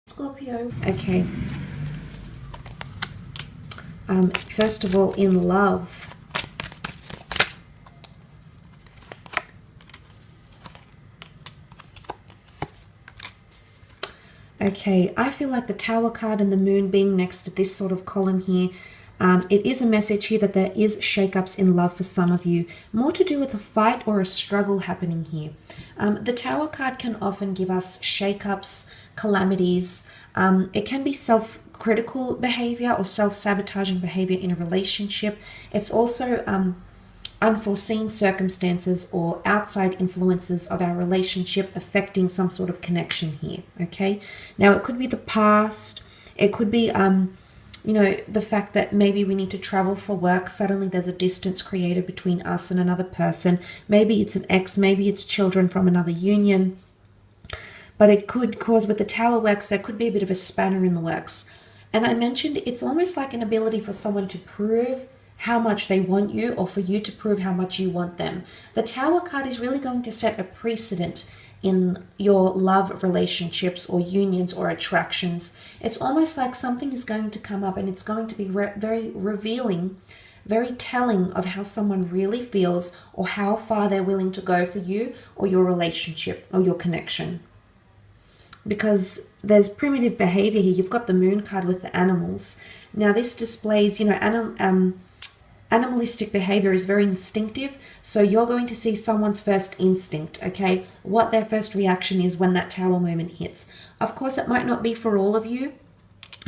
Scorpio. Okay. First of all, in love. Okay, I feel like the Tower card and the Moon being next to this sort of column here, it is a message here that there is shakeups in love for some of you. More to do with a fight or a struggle happening here. The Tower card can often give us shakeups, calamities. It can be self-critical behavior or self-sabotaging behavior in a relationship. It's also unforeseen circumstances or outside influences of our relationship affecting some sort of connection here. Okay, now it could be the past. It could be you know, the fact that maybe we need to travel for work. Suddenly there's a distance created between us and another person. Maybe it's an ex, maybe it's children from another union. But it could cause, with the Tower works, there could be a bit of a spanner in the works. And I mentioned it's almost like an ability for someone to prove how much they want you, or for you to prove how much you want them. The Tower card is really going to set a precedent in your love relationships or unions or attractions. It's almost like something is going to come up and it's going to be very revealing, very telling of how someone really feels or how far they're willing to go for you or your relationship or your connection. Because there's primitive behavior here. You've got the Moon card with the animals. Now this displays, you know, animalistic behavior is very instinctive, so you're going to see someone's first instinct, okay? What their first reaction is when that Tower moment hits. Of course, it might not be for all of you.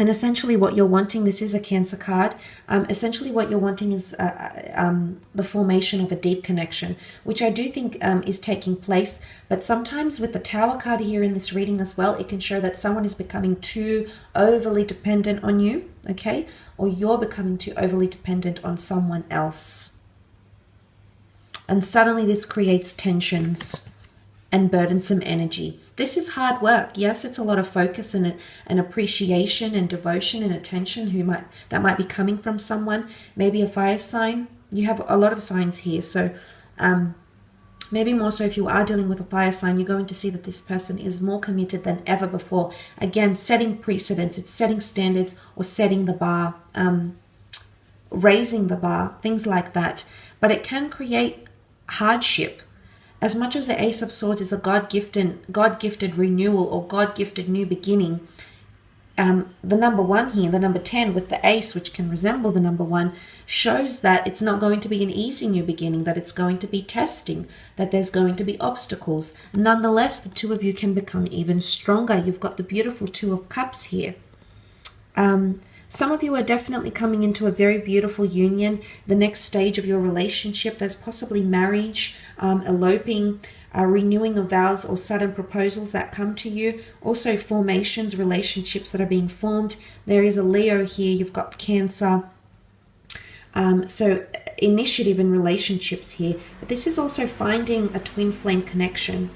And essentially what you're wanting, this is a Cancer card, essentially what you're wanting is the formation of a deep connection, which I do think is taking place. But sometimes with the Tower card here in this reading as well, it can show that someone is becoming too overly dependent on you, okay? Or you're becoming too overly dependent on someone else. And suddenly this creates tensions and burdensome energy. This is hard work. Yes, it's a lot of focus and appreciation and devotion and attention that might be coming from someone. Maybe a fire sign. You have a lot of signs here. So maybe more so if you are dealing with a fire sign, you're going to see that this person is more committed than ever before. Again, setting precedents. It's setting standards or setting the bar, raising the bar, things like that. But it can create hardship. As much as the Ace of Swords is a God-gifted renewal or God-gifted new beginning, the number 1 here, the number 10 with the Ace, which can resemble the number 1, shows that it's not going to be an easy new beginning, that it's going to be testing, that there's going to be obstacles. Nonetheless, the two of you can become even stronger. You've got the beautiful Two of Cups here. Some of you are definitely coming into a very beautiful union, the next stage of your relationship. There's possibly marriage, eloping, renewing of vows or sudden proposals that come to you. Also formations, relationships that are being formed. There is a Leo here. You've got Cancer. So initiative in relationships here. But this is also finding a twin flame connection.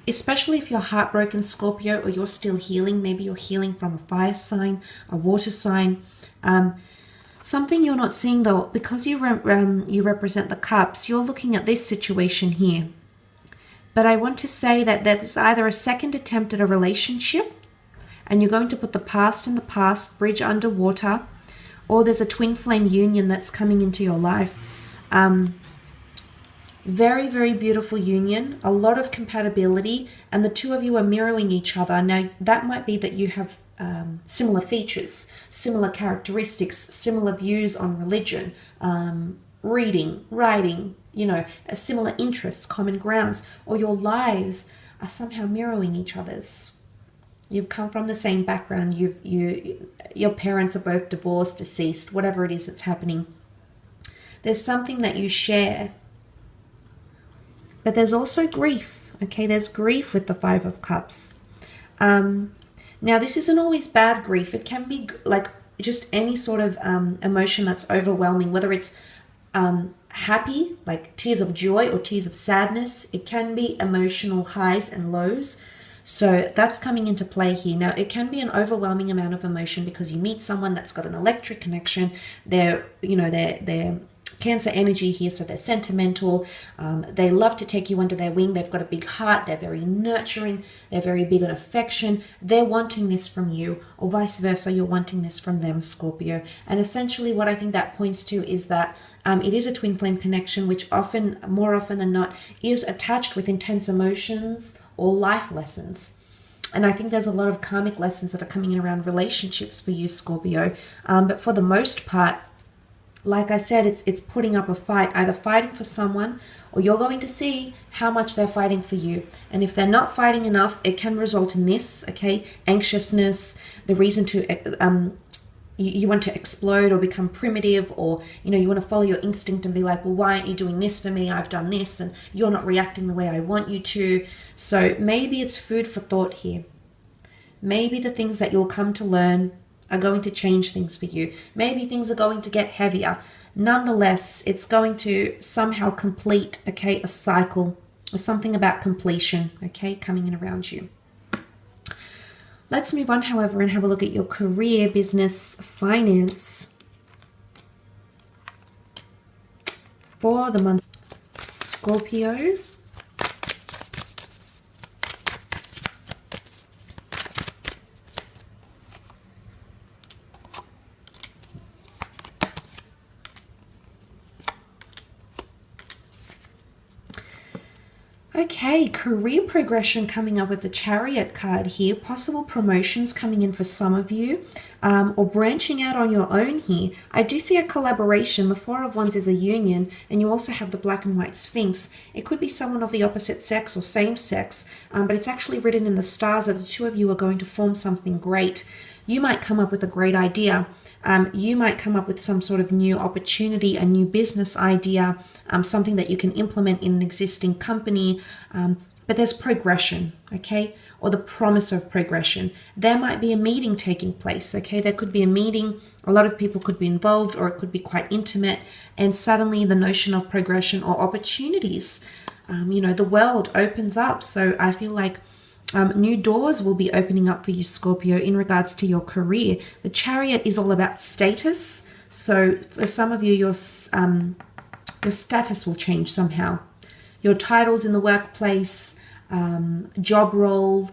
Especially if you're heartbroken, Scorpio, or you're still healing. Maybe you're healing from a fire sign, a water sign. Something you're not seeing though, because you represent the cups, you're looking at this situation here. But I want to say that there's either a second attempt at a relationship, and you're going to put the past in the past, bridge underwater, or there's a twin flame union that's coming into your life. Very, very beautiful union, a lot of compatibility, and the two of you are mirroring each other. Now, that might be that you have similar features, similar characteristics, similar views on religion, reading, writing, you know, similar interests, common grounds, or your lives are somehow mirroring each other's. You've come from the same background. Your parents are both divorced, deceased, whatever it is that's happening. There's something that you share. But there's also grief, okay? There's grief with the Five of Cups. Now, this isn't always bad grief. It can be like just any sort of emotion that's overwhelming, whether it's happy, like tears of joy, or tears of sadness. It can be emotional highs and lows. So that's coming into play here. Now, it can be an overwhelming amount of emotion because you meet someone that's got an electric connection. They're Cancer energy here, so they're sentimental. They love to take you under their wing. They've got a big heart. They're very nurturing. They're very big on affection. They're wanting this from you, or vice versa, you're wanting this from them, Scorpio. And essentially what I think that points to is that it is a twin flame connection, which more often than not, is attached with intense emotions or life lessons. And I think there's a lot of karmic lessons that are coming in around relationships for you, Scorpio. But for the most part, like I said, it's putting up a fight, either fighting for someone, or you're going to see how much they're fighting for you. And if they're not fighting enough, it can result in this, okay? Anxiousness, the reason to, you want to explode or become primitive, or, you want to follow your instinct and be like, well, why aren't you doing this for me? I've done this and you're not reacting the way I want you to. So maybe it's food for thought here. Maybe the things that you'll come to learn are going to change things for you. Maybe things are going to get heavier. Nonetheless, it's going to somehow complete, okay, a cycle, or something about completion, okay, coming in around you. Let's move on, however, and have a look at your career, business, finance for the month, Scorpio. Okay, career progression coming up with the Chariot card here. Possible promotions coming in for some of you, or branching out on your own here. I do see a collaboration. The Four of Wands is a union, and you also have the Black and White Sphinx. It could be someone of the opposite sex or same sex, but it's actually written in the stars that the two of you are going to form something great. You might come up with a great idea. You might come up with some sort of new opportunity, a new business idea, something that you can implement in an existing company, but there's progression, okay, or the promise of progression. There might be a meeting taking place, okay, there could be a meeting, a lot of people could be involved, or it could be quite intimate, and suddenly the notion of progression or opportunities, the world opens up. So I feel like new doors will be opening up for you, Scorpio, in regards to your career. The Chariot is all about status. So for some of you, your status will change somehow. Your titles in the workplace, job role,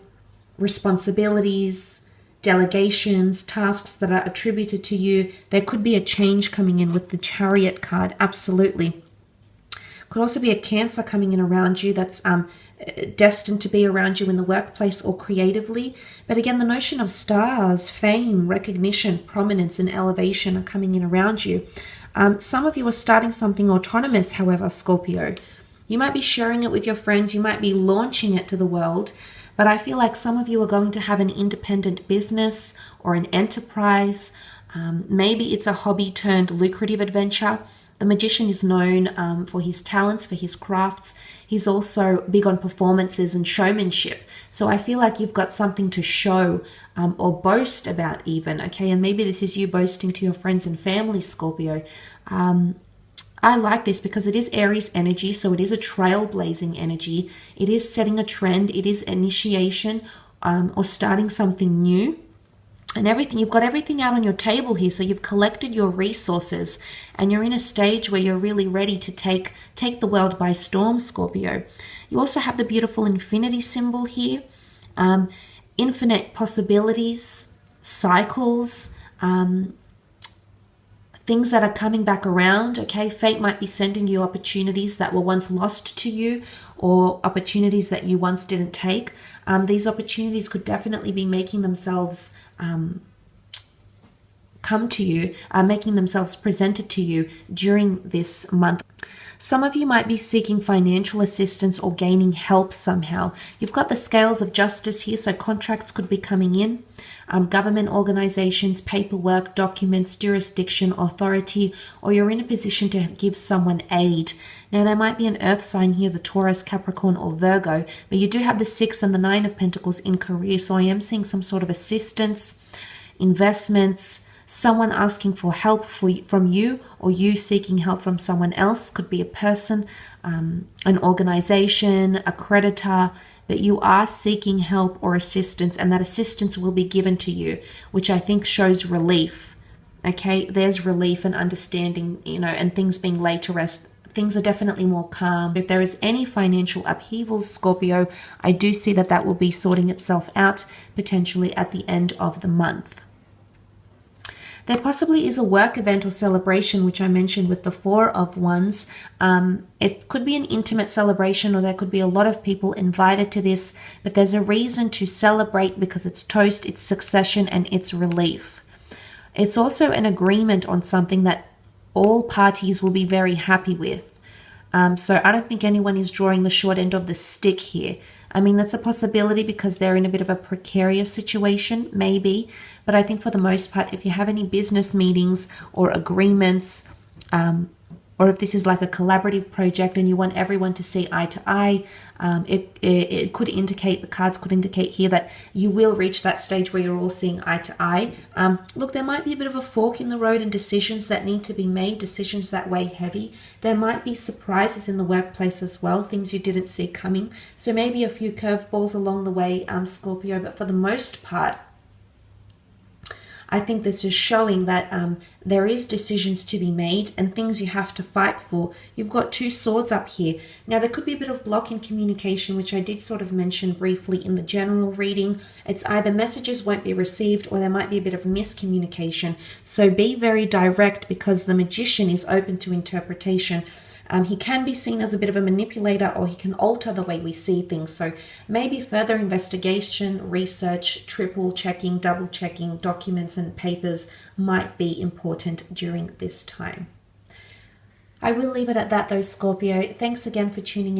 responsibilities, delegations, tasks that are attributed to you. There could be a change coming in with the Chariot card, absolutely. Could also be a Cancer coming in around you that's destined to be around you in the workplace or creatively. But again, the notion of stars, fame, recognition, prominence, and elevation are coming in around you. Some of you are starting something autonomous, however, Scorpio. You might be sharing it with your friends. You might be launching it to the world. But I feel like some of you are going to have an independent business or an enterprise. Maybe it's a hobby turned lucrative adventure. The Magician is known for his talents, for his crafts. He's also big on performances and showmanship. So I feel like you've got something to show or boast about even, okay? And maybe this is you boasting to your friends and family, Scorpio. I like this because it is Aries energy, so it is a trailblazing energy. It is setting a trend. It is initiation or starting something new. And everything, you've got everything out on your table here. So you've collected your resources and you're in a stage where you're really ready to take the world by storm, Scorpio. You also have the beautiful infinity symbol here. Infinite possibilities, cycles, things that are coming back around, okay? Fate might be sending you opportunities that were once lost to you, or opportunities that you once didn't take. These opportunities could definitely be making themselves come to you, making themselves presented to you during this month. Some of you might be seeking financial assistance or gaining help somehow. You've got the scales of justice here, so contracts could be coming in. Government organizations, paperwork, documents, jurisdiction, authority, or you're in a position to give someone aid. Now, there might be an earth sign here, the Taurus, Capricorn, or Virgo, but you do have the 6 and the 9 of Pentacles in career, so I am seeing some sort of assistance, investments, someone asking for help from you, or you seeking help from someone else. Could be a person, an organization, a creditor, but you are seeking help or assistance, and that assistance will be given to you, which I think shows relief. Okay, there's relief and understanding, and things being laid to rest. Things are definitely more calm. If there is any financial upheaval, Scorpio, I do see that that will be sorting itself out potentially at the end of the month. There possibly is a work event or celebration, which I mentioned with the Four of Wands. It could be an intimate celebration, or there could be a lot of people invited to this, but there's a reason to celebrate because it's toast, it's succession, and it's relief. It's also an agreement on something that all parties will be very happy with. So I don't think anyone is drawing the short end of the stick here. I mean, that's a possibility because they're in a bit of a precarious situation, maybe. But I think for the most part, if you have any business meetings or agreements, or if this is like a collaborative project and you want everyone to see eye to eye, it could indicate, the cards could indicate here that you will reach that stage where you're all seeing eye to eye. Look, there might be a bit of a fork in the road and decisions that need to be made, decisions that weigh heavy. There might be surprises in the workplace as well, things you didn't see coming. So maybe a few curveballs along the way, Scorpio, but for the most part, I think this is showing that there is decisions to be made and things you have to fight for. You've got two swords up here. Now, there could be a bit of block in communication, which I did sort of mention briefly in the general reading. It's either messages won't be received or there might be a bit of miscommunication. So be very direct because the Magician is open to interpretation. He can be seen as a bit of a manipulator, or he can alter the way we see things. So maybe further investigation, research, triple checking, double checking documents and papers might be important during this time. I will leave it at that though, Scorpio. Thanks again for tuning in.